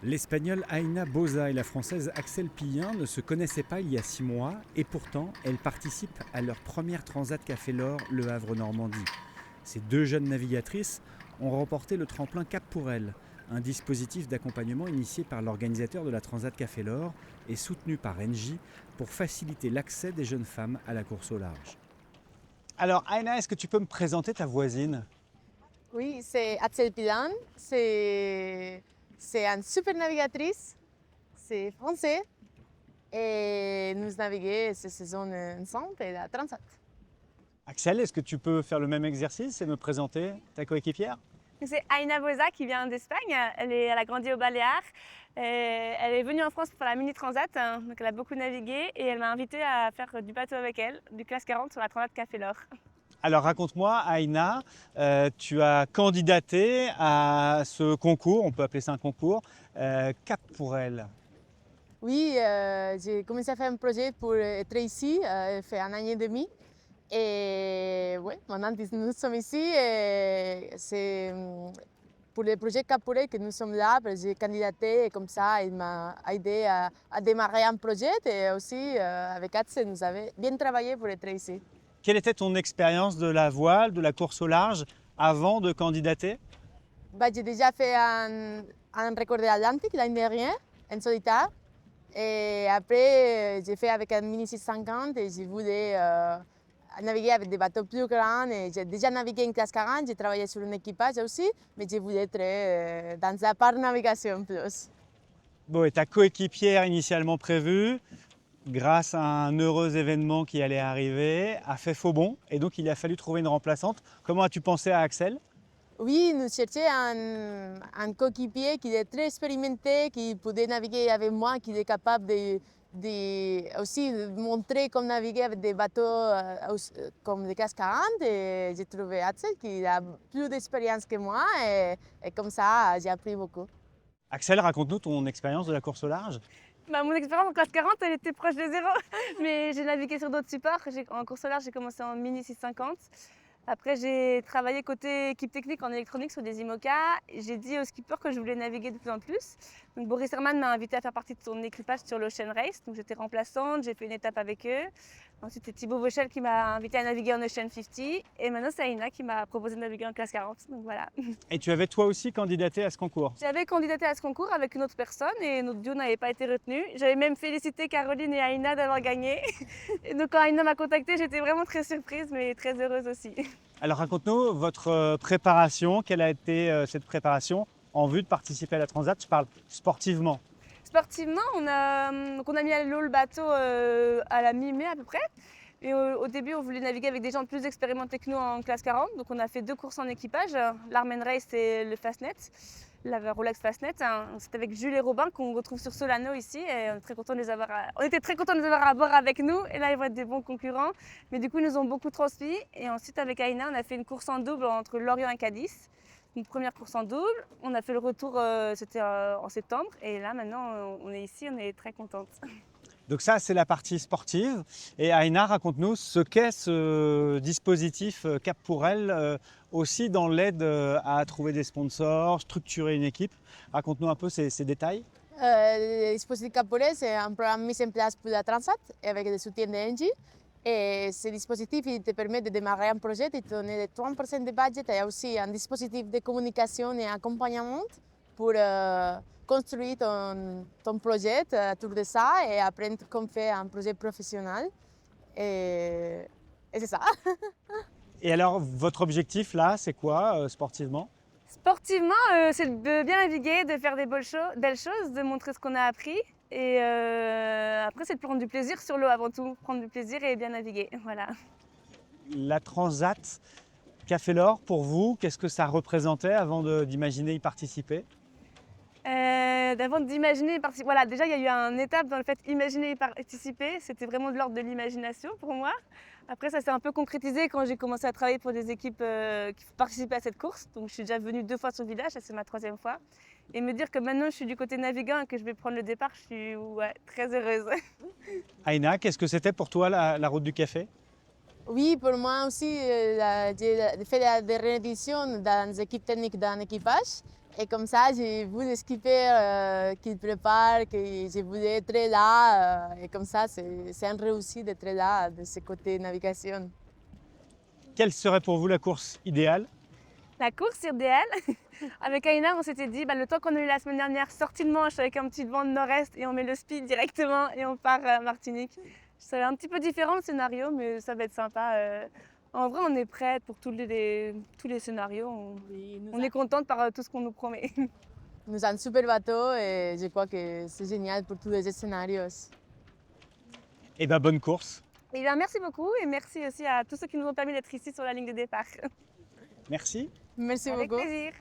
L'Espagnole Aina Boza et la Française Axel Pillin ne se connaissaient pas il y a 6 mois et pourtant elles participent à leur première Transat Café L'Or Le Havre-Normandie. Ces deux jeunes navigatrices ont remporté le tremplin Cap pour elles, un dispositif d'accompagnement initié par l'organisateur de la Transat Café L'Or et soutenu par Engie pour faciliter l'accès des jeunes femmes à la course au large. Alors Aina, est-ce que tu peux me présenter ta voisine ? Oui, c'est Axel Pillin, c'est une super navigatrice, c'est français et nous naviguons cette saison ensemble et la Transat. Axel, est-ce que tu peux faire le même exercice et me présenter ta coéquipière ? C'est Aina Boza qui vient d'Espagne. Elle a grandi aux Baléares. Elle est venue en France pour la Mini Transat, donc elle a beaucoup navigué et elle m'a invitée à faire du bateau avec elle, du classe 40 sur la Transat Café L'Or. Alors raconte-moi, Aina, tu as candidaté à ce concours, on peut appeler ça un concours, Cap pour elle. Oui, j'ai commencé à faire un projet pour être ici, fait un an et demi. Et ouais, maintenant nous sommes ici et c'est pour le projet Cap pour elle que nous sommes là. J'ai candidaté et comme ça, il m'a aidé à démarrer un projet et aussi avec Axel, nous avons bien travaillé pour être ici. Quelle était ton expérience de la voile, de la course au large, avant de candidater ? J'ai déjà fait un record de l'Atlantique l'année dernière, en solitaire. Et après, j'ai fait avec un Mini 650 et j'ai voulu naviguer avec des bateaux plus grands. Et j'ai déjà navigué en classe 40, j'ai travaillé sur un équipage aussi, mais je voulais être dans la part navigation plus. Bon, et ta coéquipière initialement prévue, grâce à un heureux événement qui allait arriver, a fait faux bond et donc il a fallu trouver une remplaçante. Comment as-tu pensé à Axel ? Oui, nous cherchions un coéquipier qui est très expérimenté, qui pouvait naviguer avec moi, qui est capable aussi de montrer comment naviguer avec des bateaux comme des classe 40. Et j'ai trouvé Axel qui a plus d'expérience que moi et comme ça, j'ai appris beaucoup. Axel, raconte-nous ton expérience de la course au large. Mon expérience en classe 40, elle était proche de zéro, mais j'ai navigué sur d'autres supports. En course au large, j'ai commencé en Mini 650. Après, j'ai travaillé côté équipe technique en électronique sur des IMOCA. J'ai dit au skipper que je voulais naviguer de plus en plus. Donc Boris Herman m'a invité à faire partie de son équipage sur l'Ocean Race. Donc j'étais remplaçante, j'ai fait une étape avec eux. Ensuite, c'est Thibaut Vauchel qui m'a invité à naviguer en Ocean 50. Et maintenant, c'est Aina qui m'a proposé de naviguer en classe 40. Donc voilà. Et tu avais toi aussi candidaté à ce concours ? J'avais candidaté à ce concours avec une autre personne et notre duo n'avait pas été retenu. J'avais même félicité Caroline et Aina d'avoir gagné. Et donc quand Aina m'a contactée, j'étais vraiment très surprise mais très heureuse aussi. Alors raconte-nous votre préparation, quelle a été cette préparation en vue de participer à la Transat ? Je parle sportivement. Sportivement, on a mis à l'eau le bateau à la mi-mai à peu près. Et au début, on voulait naviguer avec des gens plus expérimentés que nous en classe 40. Donc on a fait 2 courses en équipage, l'Armen Race et le Fastnet, la Rolex Fastnet. C'est avec Jules et Robin qu'on retrouve sur Solano ici. Et on était très contents de les avoir à bord avec nous. Et là, ils vont être des bons concurrents. Mais du coup, ils nous ont beaucoup transmis. Et ensuite, avec Aina, on a fait une course en double entre Lorient et Cadiz. Une première course en double. On a fait le retour, c'était en septembre. Et là, maintenant, on est ici, on est très contentes. Donc ça, c'est la partie sportive. Et Aina, raconte-nous ce qu'est ce dispositif Cap pour elle, aussi dans l'aide à trouver des sponsors, structurer une équipe. Raconte-nous un peu ces détails. Le dispositif Cap pour elle, c'est un programme mis en place pour la Transat avec le soutien d'Engie. Et ce dispositif il te permet de démarrer un projet, de te donner 30% de budget et aussi un dispositif de communication et accompagnement pour construire ton projet autour de ça et apprendre comment faire un projet professionnel. Et c'est ça. Et alors, votre objectif là, c'est quoi sportivement ? Sportivement, c'est de bien naviguer, de faire des belles choses, de montrer ce qu'on a appris. Et après, c'est de prendre du plaisir sur l'eau avant tout. Prendre du plaisir et bien naviguer. Voilà. La Transat Café L'Or, pour vous, qu'est-ce que ça représentait avant d'imaginer y participer ? Avant d'imaginer participer. Voilà, déjà, il y a eu une étape dans le fait d'imaginer et participer. C'était vraiment de l'ordre de l'imagination pour moi. Après, ça s'est un peu concrétisé quand j'ai commencé à travailler pour des équipes qui participaient à cette course. Donc, je suis déjà venue 2 fois sur le village, ça c'est ma 3e fois. Et me dire que maintenant, je suis du côté navigant et que je vais prendre le départ, je suis très heureuse. Aina, qu'est-ce que c'était pour toi la route du café ? Oui, pour moi aussi, j'ai fait des rééditions dans les équipes techniques d'un équipage. Et comme ça, j'ai vu les skippers qu'ils préparent, que je voulais être là. Et comme ça, c'est un réussi d'être là de ce côté navigation. Quelle serait pour vous la course idéale? La course idéale, avec Aïna, on s'était dit, le temps qu'on a eu la semaine dernière, sortie de Manche avec un petit vent de nord-est et on met le speed directement et on part à Martinique. C'est un petit peu différent le scénario, mais ça va être sympa. En vrai, on est prête pour tous les scénarios. On est contente par tout ce qu'on nous promet. Nous avons un super bateau et je crois que c'est génial pour tous les scénarios. Eh bien, bonne course. Et bien, merci beaucoup et merci aussi à tous ceux qui nous ont permis d'être ici sur la ligne de départ. Merci. Merci Avec beaucoup. plaisir.